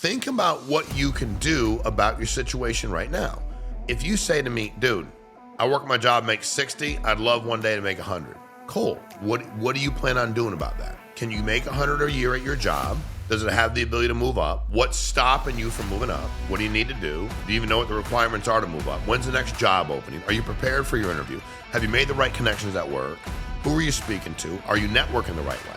think about what you can do about your situation right now. If you say to me, dude, I work my job, make 60, I'd love one day to make 100. Cool. What do you plan on doing about that? Can you make 100 a year at your job? Does it have the ability to move up? What's stopping you from moving up? What do you need to do? Do you even know what the requirements are to move up? When's the next job opening? Are you prepared for your interview? Have you made the right connections at work? Who are you speaking to? Are you networking the right way?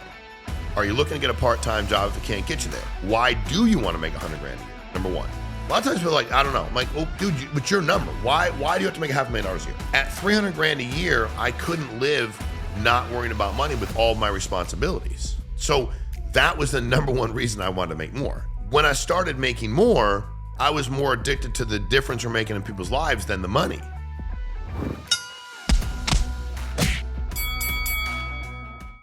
Are you looking to get a part-time job if it can't get you there? Why do you want to make 100 grand a year? Number one. A lot of times people are like, I don't know. I'm like, oh, dude, but your number. Why do you have to make $500,000 a year? At 300 grand a year, I couldn't live not worrying about money with all my responsibilities. So that was the number one reason I wanted to make more. When I started making more, I was more addicted to the difference we're making in people's lives than the money.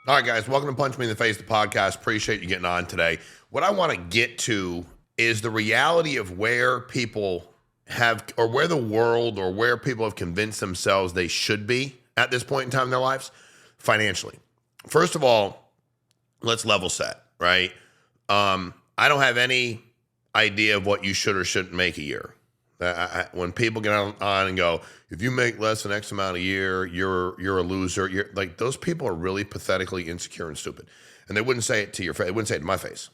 All right, guys, welcome to Punch Me in the Face, the podcast. Appreciate you getting on today. What I want to get to is the reality of where people have, or where the world, or where people have convinced themselves they should be at this point in time in their lives, financially. First of all, let's level set, right? I don't have any idea of what you should or shouldn't make a year. When people get on and go, if you make less than X amount a year, you're a loser. You're like, those people are really pathetically insecure and stupid. And they wouldn't say it to your face. They wouldn't say it to my face.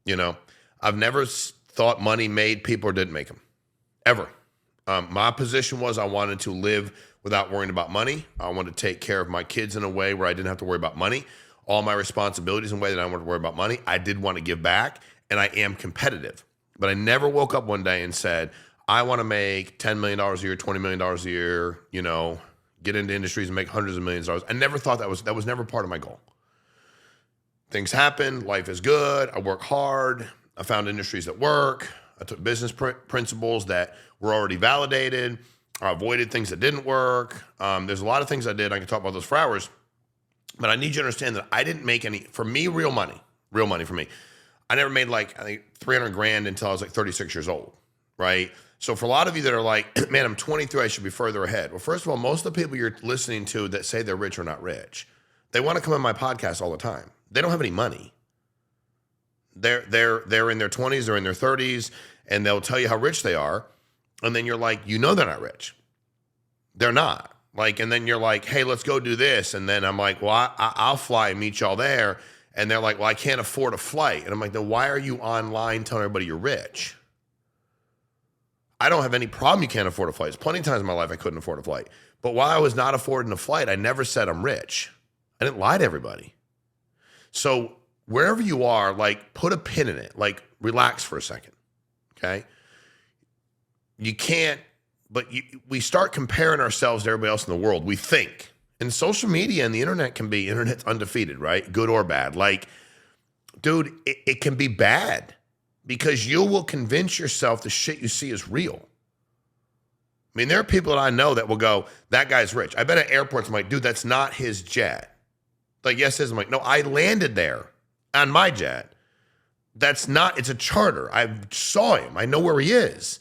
You know, I've never thought money made people or didn't make them, ever. My position was I wanted to live without worrying about money. I wanted to take care of my kids in a way where I didn't have to worry about money. All my responsibilities in a way that I wanted to worry about money. I did want to give back, and I am competitive. But I never woke up one day and said, I want to make $10 million a year, $20 million a year, you know, get into industries and make hundreds of millions of dollars. I never thought that was never part of my goal. Things happen. Life is good. I work hard. I found industries that work. I took business principles that were already validated. I avoided things that didn't work. There's a lot of things I did. I can talk about those for hours. But I need you to understand that I didn't make any, for me, real money for me. I never made like, I think 300 grand until I was like 36 years old, right? So for a lot of you that are like, man, I'm 23, I should be further ahead. Well, first of all, most of the people you're listening to that say they're rich are not rich. They want to come on my podcast all the time. They don't have any money. They're in their 20s, they're in their 30s, and they'll tell you how rich they are. And then you're like, you know they're not rich. They're not. Like, and then you're like, hey, let's go do this. And then I'm like, well, I'll fly and meet y'all there. And they're like, well, I can't afford a flight. And I'm like, then why are you online telling everybody you're rich? I don't have any problem you can't afford a flight. There's plenty of times in my life I couldn't afford a flight. But while I was not affording a flight, I never said I'm rich. I didn't lie to everybody. So wherever you are, like, put a pin in it. Like, relax for a second, okay? You can't, but we start comparing ourselves to everybody else in the world. We think. And social media and the internet's undefeated, right? Good or bad. Like, dude, it can be bad. Because you will convince yourself the shit you see is real. I mean, there are people that I know that will go, that guy's rich. I've been at airports, I'm like, dude, that's not his jet. Like, yes, it is. I'm like, no, I landed there on my jet. That's not, it's a charter. I saw him. I know where he is.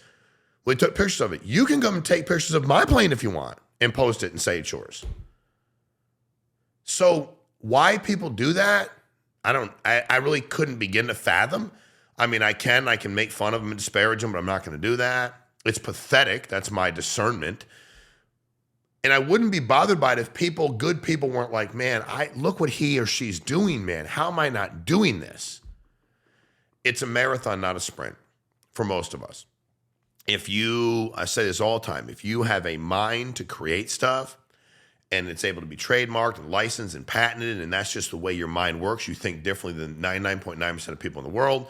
We took pictures of it. You can come and take pictures of my plane if you want and post it and say it's yours. So why people do that, I really couldn't begin to fathom. I mean, I can make fun of them and disparage them, but I'm not going to do that. It's pathetic. That's my discernment. And I wouldn't be bothered by it if good people weren't like, man, look what he or she's doing, man. How am I not doing this? It's a marathon, not a sprint for most of us. I say this all the time, if you have a mind to create stuff and it's able to be trademarked and licensed and patented, and that's just the way your mind works, you think differently than 99.9% of people in the world,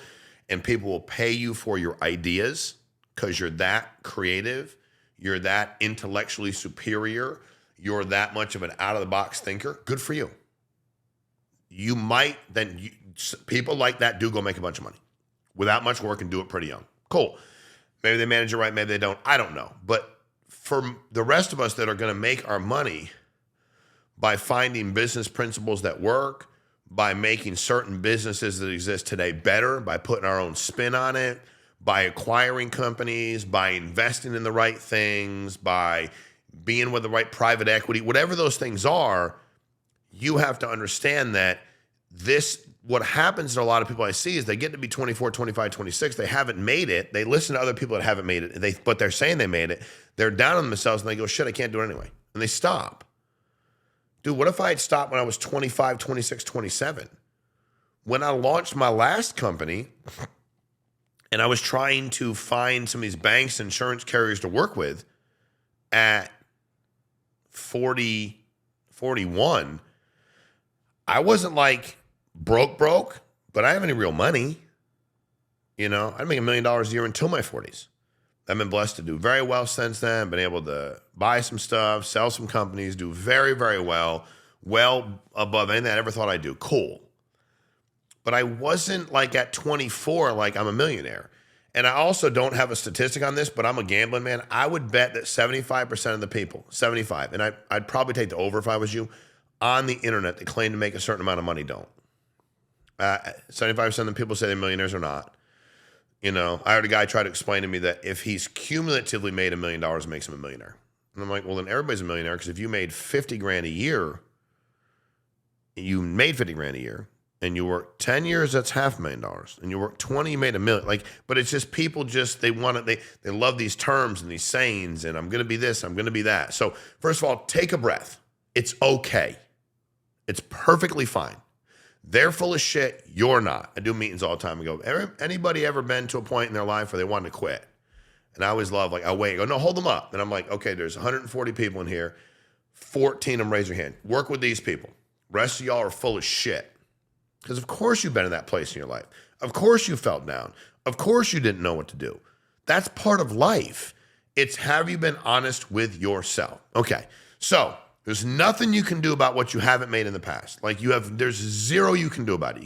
and people will pay you for your ideas because you're that creative, you're that intellectually superior, you're that much of an out-of-the-box thinker, good for you. You might people like that do go make a bunch of money without much work and do it pretty young. Cool. Maybe they manage it right, maybe they don't. I don't know. But for the rest of us that are going to make our money by finding business principles that work, by making certain businesses that exist today better, by putting our own spin on it, by acquiring companies, by investing in the right things, by being with the right private equity, whatever those things are, you have to understand that what happens to a lot of people I see is they get to be 24, 25, 26. They haven't made it. They listen to other people that haven't made it. But they're saying they made it. They're down on themselves and they go, shit, I can't do it anyway. And they stop. Dude, what if I had stopped when I was 25, 26, 27? When I launched my last company and I was trying to find some of these banks, insurance carriers to work with at 40, 41, I wasn't like broke, but I didn't have any real money. You know, I'd make $1 million a year until my 40s. I've been blessed to do very well since then, been able to buy some stuff, sell some companies, do very, very well above anything I ever thought I'd do. Cool. But I wasn't like at 24, like I'm a millionaire. And I also don't have a statistic on this, but I'm a gambling man. I would bet that 75% of the people, 75, and I'd probably take the over if I was you, on the internet that claim to make a certain amount of money don't. 75% of the people say they're millionaires or not. You know, I heard a guy try to explain to me that if he's cumulatively made $1 million, it makes him a millionaire. And I'm like, well, then everybody's a millionaire because if you made 50 grand a year, and you work 10 years, that's $500,000. And you work 20, you made $1 million. Like, but it's just people they want it. They love these terms and these sayings, and I'm going to be this, I'm going to be that. So first of all, take a breath. It's okay. It's perfectly fine. They're full of shit. You're not. I do meetings all the time. I go, anybody ever been to a point in their life where they wanted to quit? And I always love, like, I wait. I go, no, hold them up. And I'm like, okay, there's 140 people in here. 14 of them raise your hand. Work with these people. Rest of y'all are full of shit. Because of course you've been in that place in your life. Of course you felt down. Of course you didn't know what to do. That's part of life. It's, have you been honest with yourself? Okay, so there's nothing you can do about what you haven't made in the past. Like there's zero you can do about it.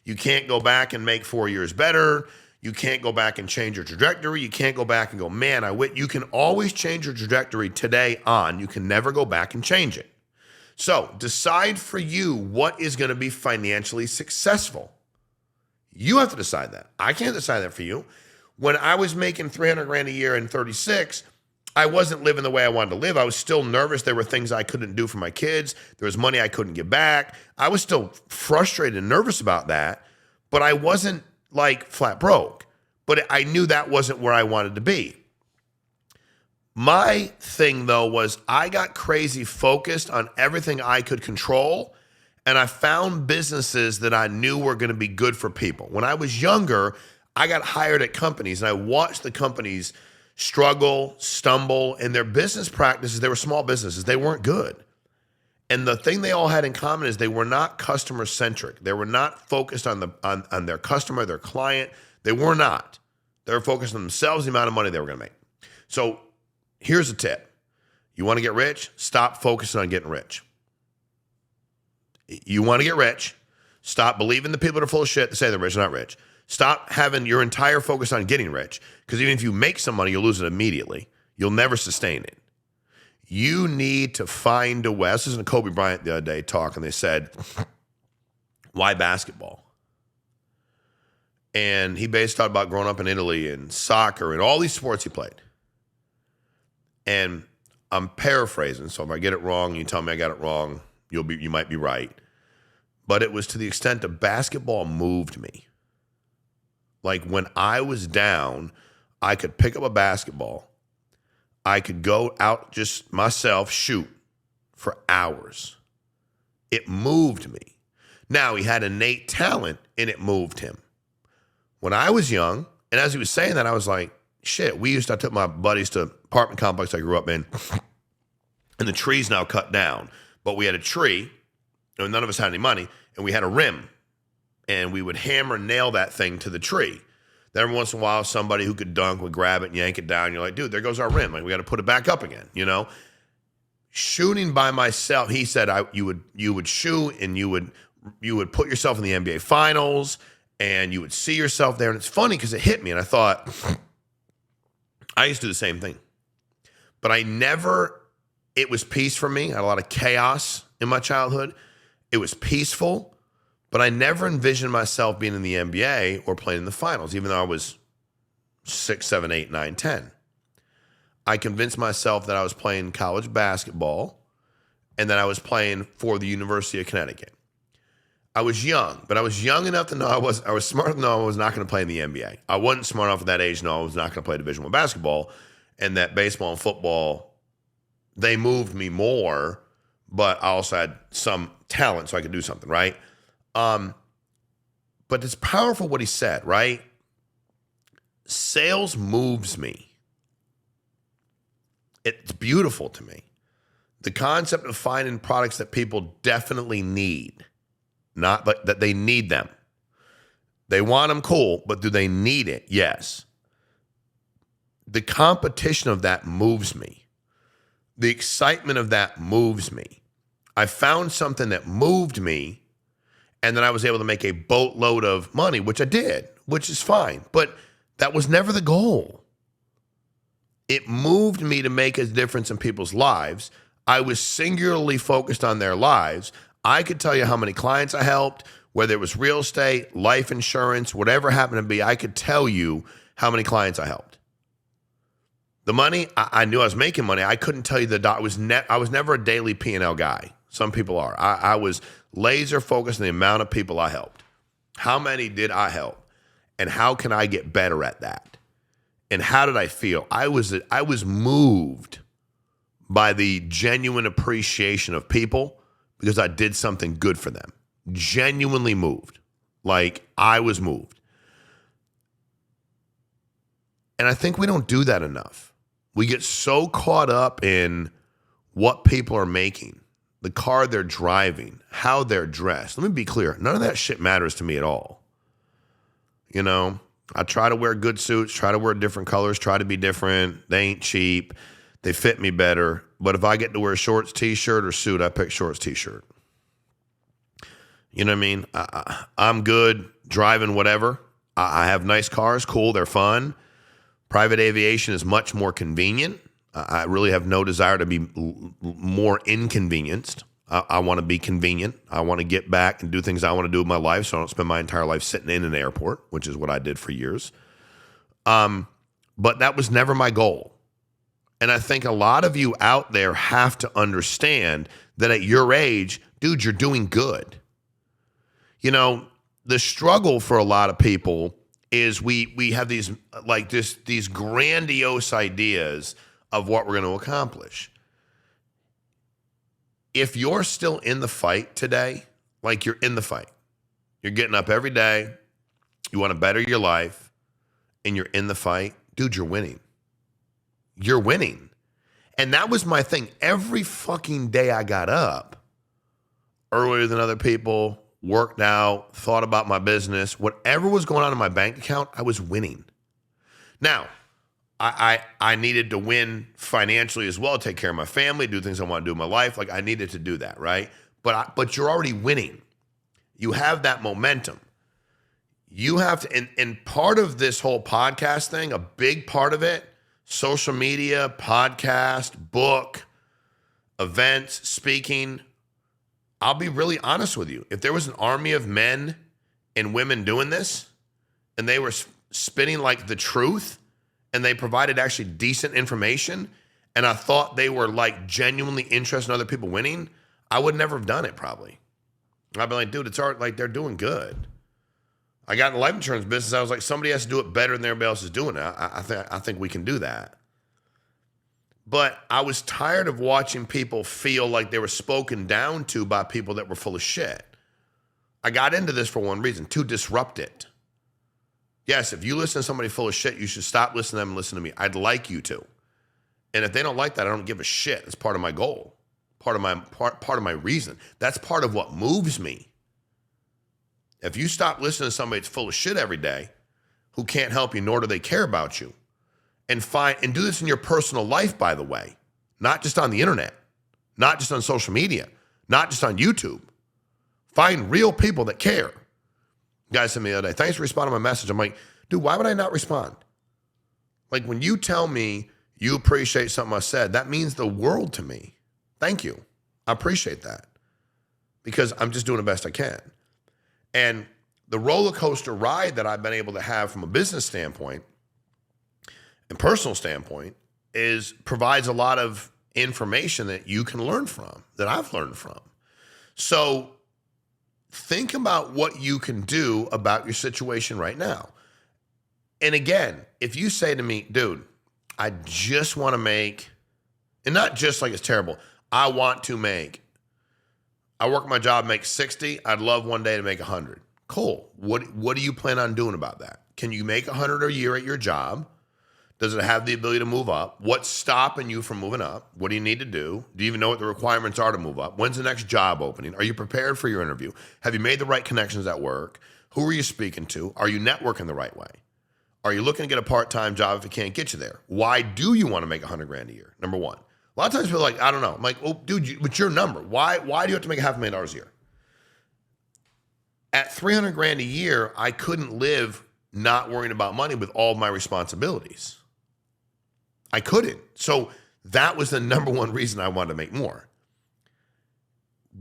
You can't go back and make 4 years better. You can't go back and change your trajectory. You can't go back and go, man, you can always change your trajectory today on. You can never go back and change it. So decide for you what is going to be financially successful. You have to decide that. I can't decide that for you. When I was making 300 grand a year in 36, I wasn't living the way I wanted to live. I was still nervous. There were things I couldn't do for my kids. There was money I couldn't get back. I was still frustrated and nervous about that, but I wasn't like flat broke. But I knew that wasn't where I wanted to be. My thing, though, was I got crazy focused on everything I could control, and I found businesses that I knew were going to be good for people. When I was younger, I got hired at companies, and I watched the companies struggle, stumble, and their business practices, they were small businesses. They weren't good. And the thing they all had in common is they were not customer-centric. They were not focused on their customer, their client. They were not. They were focused on themselves, the amount of money they were going to make. So here's a tip. You want to get rich? Stop focusing on getting rich. You want to get rich? Stop believing the people that are full of shit that say they're rich, not rich. Stop having your entire focus on getting rich, because even if you make some money, you'll lose it immediately. You'll never sustain it. You need to find a way. I was listening to Kobe Bryant the other day talk, and they said, why basketball? And he basically talked about growing up in Italy and soccer and all these sports he played. And I'm paraphrasing, so if I get it wrong, you tell me I got it wrong, you might be right. But it was to the extent that basketball moved me. Like when I was down, I could pick up a basketball. I could go out just myself, shoot for hours. It moved me. Now, he had innate talent and it moved him. When I was young, and as he was saying that, I was like, shit, I took my buddies to apartment complex I grew up in, and the tree's now cut down. But we had a tree, and none of us had any money, and we had a rim. And we would hammer and nail that thing to the tree. Then every once in a while, somebody who could dunk would grab it and yank it down. You're like, dude, there goes our rim. Like, we got to put it back up again, you know? Shooting by myself, he said you would shoot and you would put yourself in the NBA finals and you would see yourself there. And it's funny because it hit me and I thought, I used to do the same thing. But it was peace for me. I had a lot of chaos in my childhood. It was peaceful. But I never envisioned myself being in the NBA or playing in the finals, even though I was 6, 7, 8, 9, 10. I convinced myself that I was playing college basketball and that I was playing for the University of Connecticut. I was young, but I was young enough to know I was smart enough to know I was not going to play in the NBA. I wasn't smart enough at that age to know I was not going to play Division I basketball, and that baseball and football, they moved me more, but I also had some talent so I could do something, right? But it's powerful what he said, right? Sales moves me. It's beautiful to me. The concept of finding products that people definitely need, not but that they need them. They want them, cool, but do they need it? Yes. The competition of that moves me. The excitement of that moves me. I found something that moved me, and then I was able to make a boatload of money, which I did, which is fine. But that was never the goal. It moved me to make a difference in people's lives. I was singularly focused on their lives. I could tell you how many clients I helped, whether it was real estate, life insurance, whatever it happened to be, I could tell you how many clients I helped. The money, I knew I was making money. I couldn't tell you I was never a daily P&L guy. Some people are. I was laser focused on the amount of people I helped. How many did I help? And how can I get better at that? And how did I feel? I was moved by the genuine appreciation of people because I did something good for them. Genuinely moved. Like I was moved. And I think we don't do that enough. We get so caught up in what people are making, the car they're driving, how they're dressed. Let me be clear. None of that shit matters to me at all. You know, I try to wear good suits, try to wear different colors, try to be different. They ain't cheap. They fit me better. But if I get to wear shorts, t-shirt, or suit, I pick shorts, t-shirt. You know what I mean? I'm good driving whatever. I have nice cars. Cool. They're fun. Private aviation is much more convenient. I really have no desire to be more inconvenienced. I want to be convenient. I want to get back and do things I want to do with my life so I don't spend my entire life sitting in an airport, which is what I did for years. But that was never my goal. And I think a lot of you out there have to understand that at your age, dude, you're doing good. You know, the struggle for a lot of people is we have these grandiose ideas of what we're going to accomplish. If you're still in the fight today, like you're in the fight, you're getting up every day, you want to better your life, and you're in the fight, dude, you're winning. You're winning. And that was my thing. Every fucking day I got up earlier than other people, worked out, thought about my business, whatever was going on in my bank account, I was winning. Now, I needed to win financially as well, take care of my family, do things I want to do in my life. Like I needed to do that, right? But you're already winning. You have that momentum. You have to, and part of this whole podcast thing, a big part of it, social media, podcast, book, events, speaking. I'll be really honest with you. If there was an army of men and women doing this, and they were spinning like the truth, and they provided actually decent information, and I thought they were like genuinely interested in other people winning, I would never have done it probably. I'd be like, dude, it's art, like they're doing good. I got in the life insurance business. I was like, somebody has to do it better than everybody else is doing it. I think we can do that. But I was tired of watching people feel like they were spoken down to by people that were full of shit. I got into this for one reason, to disrupt it. Yes, if you listen to somebody full of shit, you should stop listening to them and listen to me. I'd like you to. And if they don't like that, I don't give a shit. It's part of my goal, part of my reason. That's part of what moves me. If you stop listening to somebody that's full of shit every day, who can't help you, nor do they care about you, and do this in your personal life, by the way, not just on the internet, not just on social media, not just on YouTube. Find real people that care. Guy sent me the other day, thanks for responding to my message. I'm like, dude, why would I not respond? Like when you tell me you appreciate something I said, that means the world to me. Thank you. I appreciate that because I'm just doing the best I can. And the roller coaster ride that I've been able to have from a business standpoint and personal standpoint provides a lot of information that you can learn from, that I've learned from. So think about what you can do about your situation right now. And again, if you say to me, dude, I just want to make, and not just like it's terrible, I want to make, I work my job, make 60. I'd love one day to make 100. Cool. What do you plan on doing about that? Can you make 100 a year at your job? Does it have the ability to move up? What's stopping you from moving up? What do you need to do? Do you even know what the requirements are to move up? When's the next job opening? Are you prepared for your interview? Have you made the right connections at work? Who are you speaking to? Are you networking the right way? Are you looking to get a part-time job if it can't get you there? Why do you want to make 100 grand a year? Number one. A lot of times people are like, I don't know. I'm like, oh, dude, what's your number? Why do you have to make $500,000 a year? At 300 grand a year, I couldn't live not worrying about money with all of my responsibilities. I couldn't. So that was the number one reason I wanted to make more.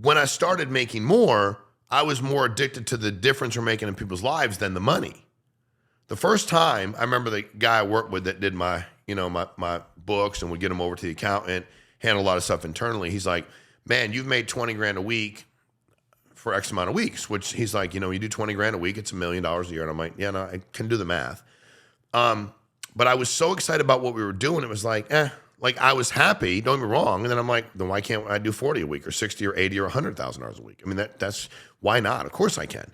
When I started making more, I was more addicted to the difference we're making in people's lives than the money. The first time, I remember the guy I worked with that did my books and would get them over to the accountant, handle a lot of stuff internally. He's like, man, you've made 20 grand a week for X amount of weeks, which he's like, you do 20 grand a week, it's $1 million a year. And I'm like, yeah, no, I can do the math. But I was so excited about what we were doing. It was like, like I was happy, don't get me wrong. And then I'm like, then why can't I do 40 a week or 60 or 80 or $100,000 a week? I mean, that's why not? Of course I can.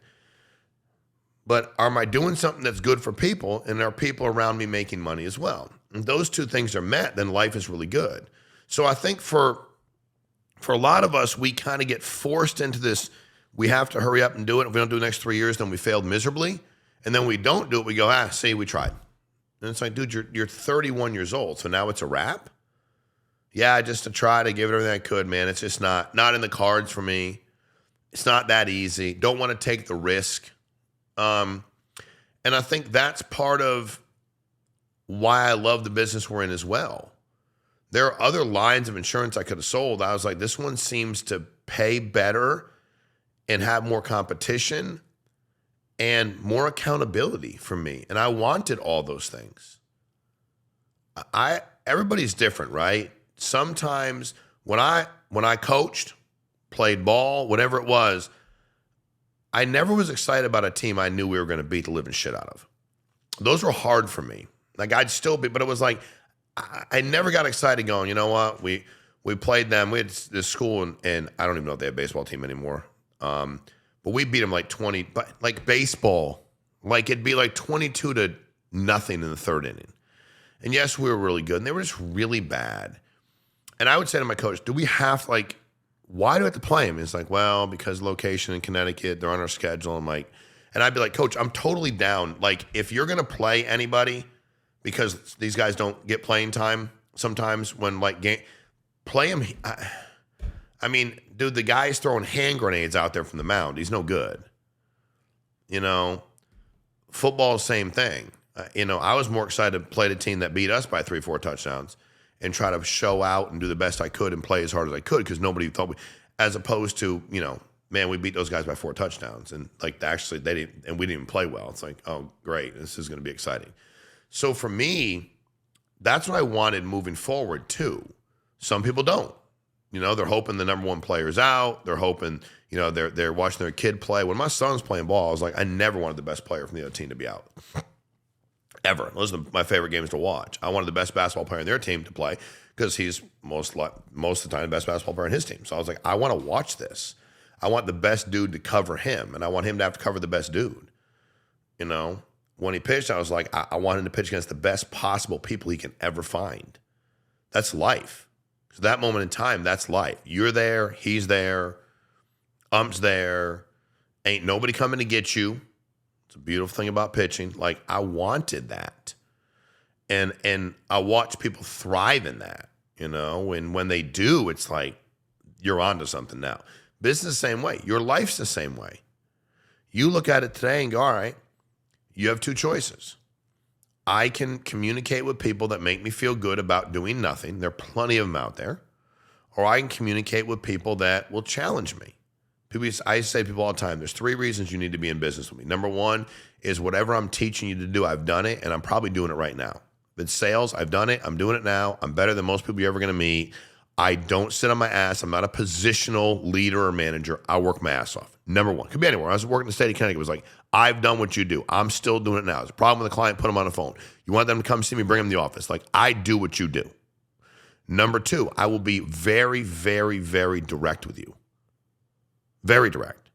But am I doing something that's good for people, and are people around me making money as well? And those two things are met, then life is really good. So I think for a lot of us, we kind of get forced into this, we have to hurry up and do it. If we don't do it the next 3 years, then we failed miserably. And then we don't do it, we go, see, we tried. And it's like, dude, you're 31 years old, so now it's a wrap? Yeah, I just tried, I gave it everything I could, man. It's just not in the cards for me. It's not that easy. Don't want to take the risk. And I think that's part of why I love the business we're in as well. There are other lines of insurance I could have sold. I was like, this one seems to pay better and have more competition and more accountability for me. And I wanted all those things. Everybody's different, right? Sometimes when I coached, played ball, whatever it was, I never was excited about a team I knew we were going to beat the living shit out of. Those were hard for me. Like I'd still be, but it was like, I never got excited going, you know what? We played them. We had this school and I don't even know if they have a baseball team anymore. But we beat them like 20, but like baseball, like it'd be like 22-0 in the third inning. And yes, we were really good and they were just really bad. And I would say to my coach, do we have why do we have to play them? It's like, well, because location in Connecticut, they're on our schedule. I'm like, and I'd be like, coach, I'm totally down. Like, if you're going to play anybody, because these guys don't get playing time sometimes when play them. I mean, dude, the guy's throwing hand grenades out there from the mound. He's no good. Football, same thing. I was more excited to play the team that beat us by 3-4 touchdowns and try to show out and do the best I could and play as hard as I could because nobody thought as opposed to, man, we beat those guys by 4 touchdowns and actually they didn't, and we didn't even play well. It's like, oh, great, this is going to be exciting. So for me, that's what I wanted moving forward too. Some people don't. They're hoping the number one player's out. They're hoping, they're watching their kid play. When my son's playing ball, I was like, I never wanted the best player from the other team to be out. Ever. Those are my favorite games to watch. I wanted the best basketball player in their team to play because he's most of the time the best basketball player in his team. So I was like, I want to watch this. I want the best dude to cover him, and I want him to have to cover the best dude. When he pitched, I was like, I want him to pitch against the best possible people he can ever find. That's life. So that moment in time, that's life. You're there, he's there, ump's there, ain't nobody coming to get you. It's a beautiful thing about pitching. Like, I wanted that. And I watch people thrive in that, and when they do, it's like, you're onto something now. Business the same way. Your life's the same way. You look at it today and go, all right, you have two choices. I can communicate with people that make me feel good about doing nothing. There are plenty of them out there. Or I can communicate with people that will challenge me. I say to people all the time, there's 3 reasons you need to be in business with me. Number 1 is whatever I'm teaching you to do, I've done it, and I'm probably doing it right now. If it's sales, I've done it. I'm doing it now. I'm better than most people you're ever going to meet. I don't sit on my ass. I'm not a positional leader or manager. I work my ass off. Number one. Could be anywhere. I was working in the state of Connecticut. It was like, I've done what you do. I'm still doing it now. There's a problem with the client, put them on the phone. You want them to come see me, bring them to the office. Like, I do what you do. Number two, I will be very, very, very direct with you. Very direct.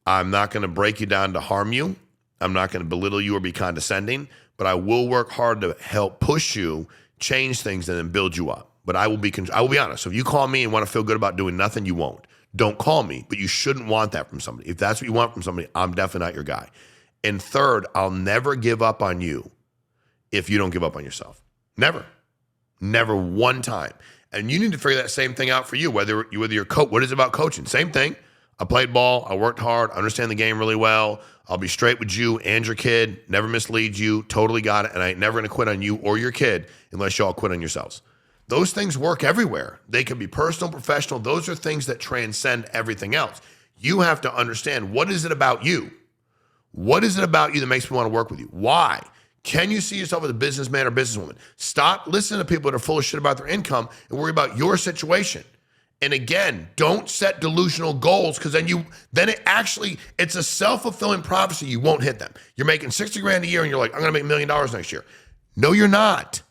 I'm not going to break you down to harm you. I'm not going to belittle you or be condescending, but I will work hard to help push you, change things, and then build you up. But I will be honest. So if you call me and want to feel good about doing nothing, you won't. Don't call me, but you shouldn't want that from somebody. If that's what you want from somebody, I'm definitely not your guy. And third, I'll never give up on you if you don't give up on yourself. Never. Never one time. And you need to figure that same thing out for you, whether you're coach. What is it about coaching? Same thing. I played ball. I worked hard. I understand the game really well. I'll be straight with you and your kid. Never mislead you. Totally got it. And I ain't never going to quit on you or your kid unless y'all quit on yourselves. Those things work everywhere. They can be personal, professional. Those are things that transcend everything else. You have to understand, what is it about you? What is it about you that makes me want to work with you? Why? Can you see yourself as a businessman or businesswoman? Stop listening to people that are full of shit about their income and worry about your situation. And again, don't set delusional goals, because it's a self-fulfilling prophecy. You won't hit them. You're making 60 grand a year and you're like, I'm going to make $1 million next year. No, you're not.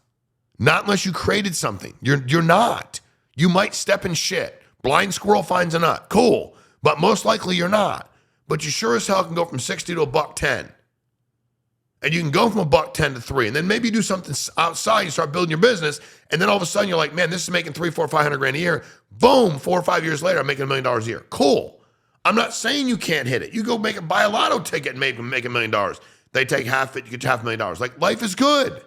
Not unless you created something. You're not. You might step in shit. Blind squirrel finds a nut. Cool. But most likely you're not. But you sure as hell can go from 60 to $110. And you can go from $110 to $3. And then maybe you do something outside. You start building your business. And then all of a sudden you're like, man, this is making 300, 400, 500 grand a year. Boom, 4 or 5 years later, I'm making $1 million a year. Cool. I'm not saying you can't hit it. You go buy a lotto ticket and make $1 million. They take half it, you get $500,000. Like, life is good.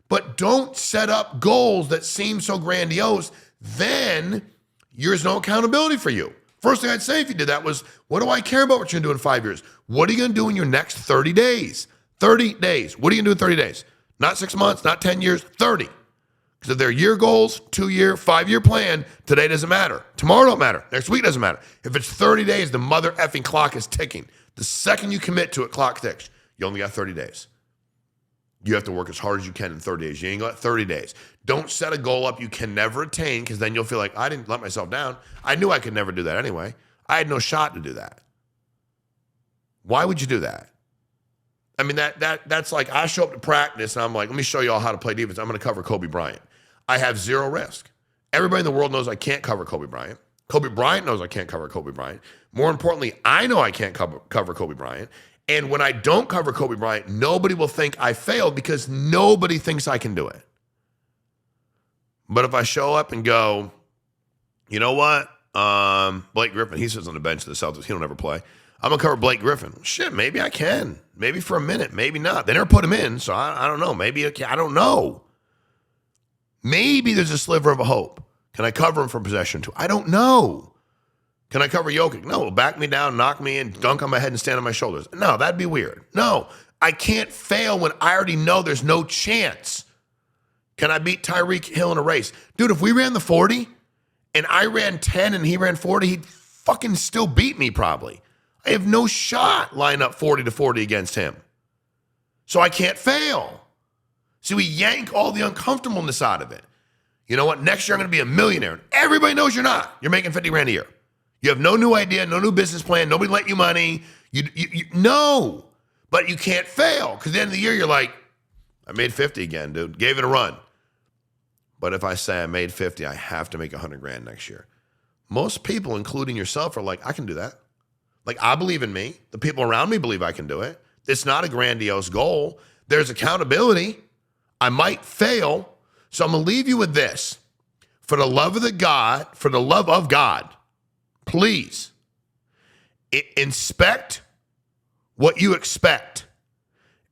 But don't set up goals that seem so grandiose. Then there's no accountability for you. First thing I'd say if you did that was, what do I care about what you're going to do in 5 years? What are you going to do in your next 30 days? 30 days. What are you going to do in 30 days? Not 6 months, not 10 years, 30. Because if they're year goals, 2-year, 5-year plan, today doesn't matter. Tomorrow don't matter. Next week doesn't matter. If it's 30 days, the mother effing clock is ticking. The second you commit to it, clock ticks. You only got 30 days. You have to work as hard as you can in 30 days. You ain't got 30 days. Don't set a goal up you can never attain, because then you'll feel like, I didn't let myself down. I knew I could never do that anyway. I had no shot to do that. Why would you do that? I mean, that's like, I show up to practice and I'm like, let me show you all how to play defense. I'm going to cover Kobe Bryant. I have zero risk. Everybody in the world knows I can't cover Kobe Bryant. Kobe Bryant knows I can't cover Kobe Bryant. More importantly, I know I can't cover Kobe Bryant. And when I don't cover Kobe Bryant, nobody will think I failed, because nobody thinks I can do it. But if I show up and go, you know what? Blake Griffin, he sits on the bench of the Celtics. He don't ever play. I'm going to cover Blake Griffin. Shit, maybe I can. Maybe for a minute. Maybe not. They never put him in, so I don't know. Maybe I don't know. Maybe there's a sliver of a hope. Can I cover him from possession 2? I don't know. Can I cover Jokic? No, back me down, knock me in, dunk on my head and stand on my shoulders. No, that'd be weird. No, I can't fail when I already know there's no chance. Can I beat Tyreek Hill in a race? Dude, if we ran the 40 and I ran 10 and he ran 40, he'd fucking still beat me probably. I have no shot lining up 40 to 40 against him. So I can't fail. See, we yank all the uncomfortableness out of it. You know what? Next year I'm going to be a millionaire. Everybody knows you're not. You're making 50 grand a year. You have no new idea, no new business plan. Nobody lent you money. No, but you can't fail, because at the end of the year, you're like, I made 50 again, dude. Gave it a run. But if I say I made 50, I have to make 100 grand next year. Most people, including yourself, are like, I can do that. Like, I believe in me. The people around me believe I can do it. It's not a grandiose goal. There's accountability. I might fail. So I'm going to leave you with this. For the love of God, please inspect what you expect.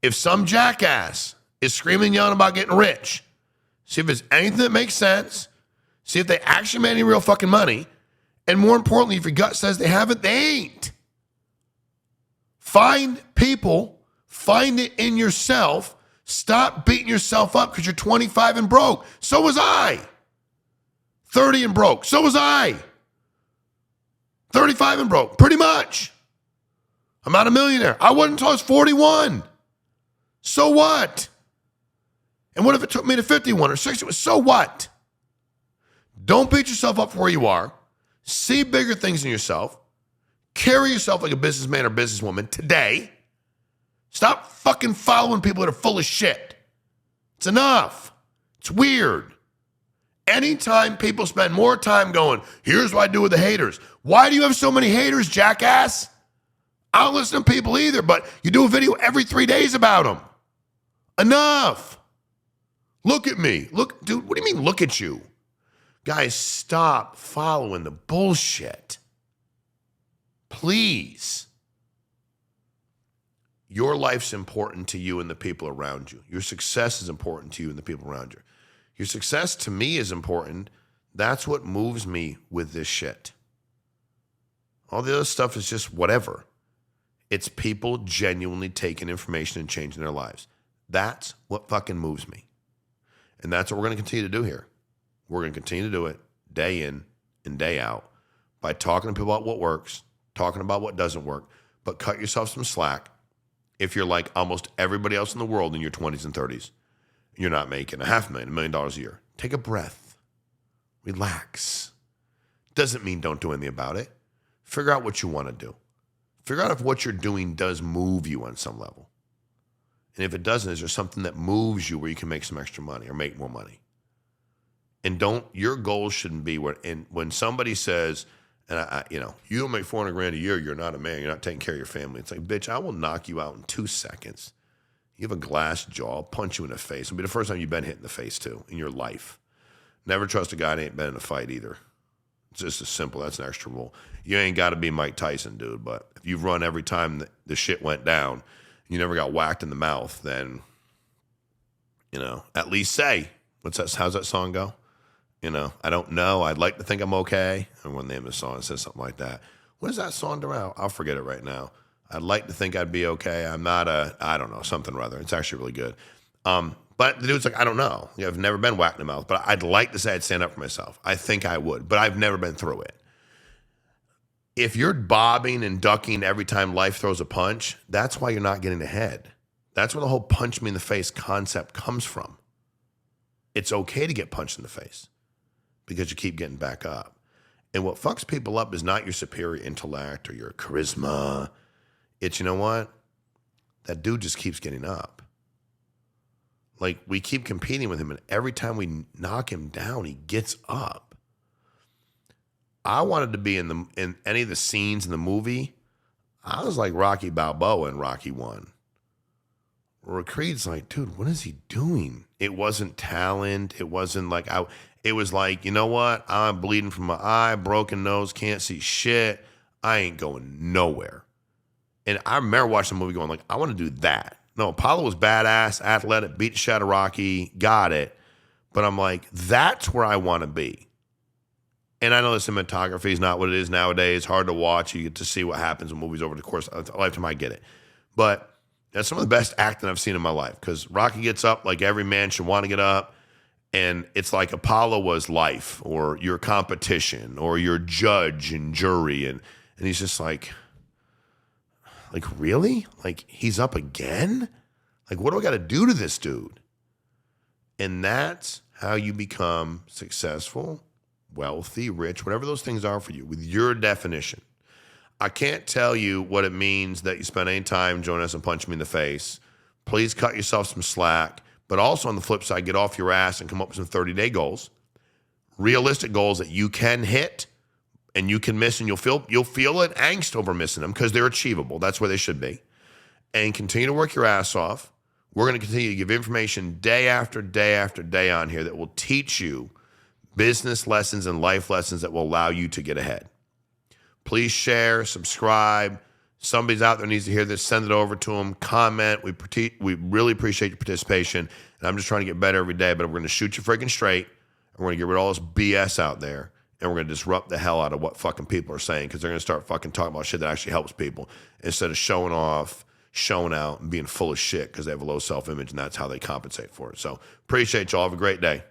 If some jackass is screaming and yelling about getting rich, see if there's anything that makes sense. See if they actually made any real fucking money. And more importantly, if your gut says they haven't, they ain't. Find people, find it in yourself. Stop beating yourself up because you're 25 and broke. So was I. 30 and broke. So was I. 35 and broke. Pretty much. I'm not a millionaire. I wasn't until I was 41. So what? And what if it took me to 51 or 60? So what? Don't beat yourself up for where you are. See bigger things in yourself. Carry yourself like a businessman or businesswoman today. Stop fucking following people that are full of shit. It's enough. It's weird. Anytime people spend more time going, here's what I do with the haters. Why do you have so many haters, jackass? I don't listen to people either, but you do a video every 3 days about them. Enough. Look at me. Look, dude, what do you mean look at you? Guys, stop following the bullshit. Please. Your life's important to you and the people around you. Your success is important to you and the people around you. Your success to me is important. That's what moves me with this shit. All the other stuff is just whatever. It's people genuinely taking information and changing their lives. That's what fucking moves me. And that's what we're going to continue to do here. We're going to continue to do it day in and day out by talking to people about what works, talking about what doesn't work, but cut yourself some slack if you're like almost everybody else in the world in your 20s and 30s. You're not making $500,000, $1 million a year. Take a breath. Relax. Doesn't mean don't do anything about it. Figure out what you want to do. Figure out if what you're doing does move you on some level. And if it doesn't, is there something that moves you where you can make some extra money or make more money? And your goals shouldn't be when somebody says, and you don't make $400,000 a year, you're not a man, you're not taking care of your family. It's like, bitch, I will knock you out in 2 seconds. You have a glass jaw, I'll punch you in the face. It'll be the first time you've been hit in the face too in your life. Never trust a guy that ain't been in a fight either. It's just as simple. That's an extra rule. You ain't got to be Mike Tyson, dude, but if you've run every time the shit went down, you never got whacked in the mouth, then, at least say, how's that song go? I don't know. I'd like to think I'm okay. And when the name of the song says something like that. What is that song around? I'll forget it right now. I'd like to think I'd be okay. I'm not I don't know, something or other. It's actually really good. But the dude's like, I don't know. I've never been whacked in the mouth, but I'd like to say I'd stand up for myself. I think I would, but I've never been through it. If you're bobbing and ducking every time life throws a punch, that's why you're not getting ahead. That's where the whole punch me in the face concept comes from. It's okay to get punched in the face because you keep getting back up. And what fucks people up is not your superior intellect or your charisma. It's, you know what? That dude just keeps getting up. Like, we keep competing with him, and every time we knock him down, he gets up. I wanted to be in any of the scenes in the movie. I was like Rocky Balboa in Rocky 1. Where Creed's like, dude, what is he doing? It wasn't talent. It wasn't like, it was like, you know what? I'm bleeding from my eye, broken nose, can't see shit. I ain't going nowhere. And I remember watching the movie going like, I want to do that. No, Apollo was badass, athletic, beat the shit out of Rocky, got it. But I'm like, that's where I want to be. And I know the cinematography is not what it is nowadays. Hard to watch. You get to see what happens in movies over the course of a lifetime. I get it. But that's some of the best acting I've seen in my life because Rocky gets up like every man should want to get up. And it's like Apollo was life or your competition or your judge and jury. And he's just like, really? Like, he's up again? Like, what do I got to do to this dude? And that's how you become successful, wealthy, rich, whatever those things are for you, with your definition. I can't tell you what it means that you spend any time joining us and punch me in the face. Please cut yourself some slack. But also on the flip side, get off your ass and come up with some 30-day goals, realistic goals that you can hit and you can miss, and you'll feel an angst over missing them because they're achievable. That's where they should be. And continue to work your ass off. We're going to continue to give information day after day after day on here that will teach you business lessons and life lessons that will allow you to get ahead. Please share, subscribe. Somebody's out there needs to hear this, send it over to them, comment. We really appreciate your participation. And I'm just trying to get better every day, but we're going to shoot you freaking straight. And we're going to get rid of all this BS out there. And we're going to disrupt the hell out of what fucking people are saying because they're going to start fucking talking about shit that actually helps people instead of showing off, showing out, and being full of shit because they have a low self-image, and that's how they compensate for it. So appreciate y'all. Have a great day.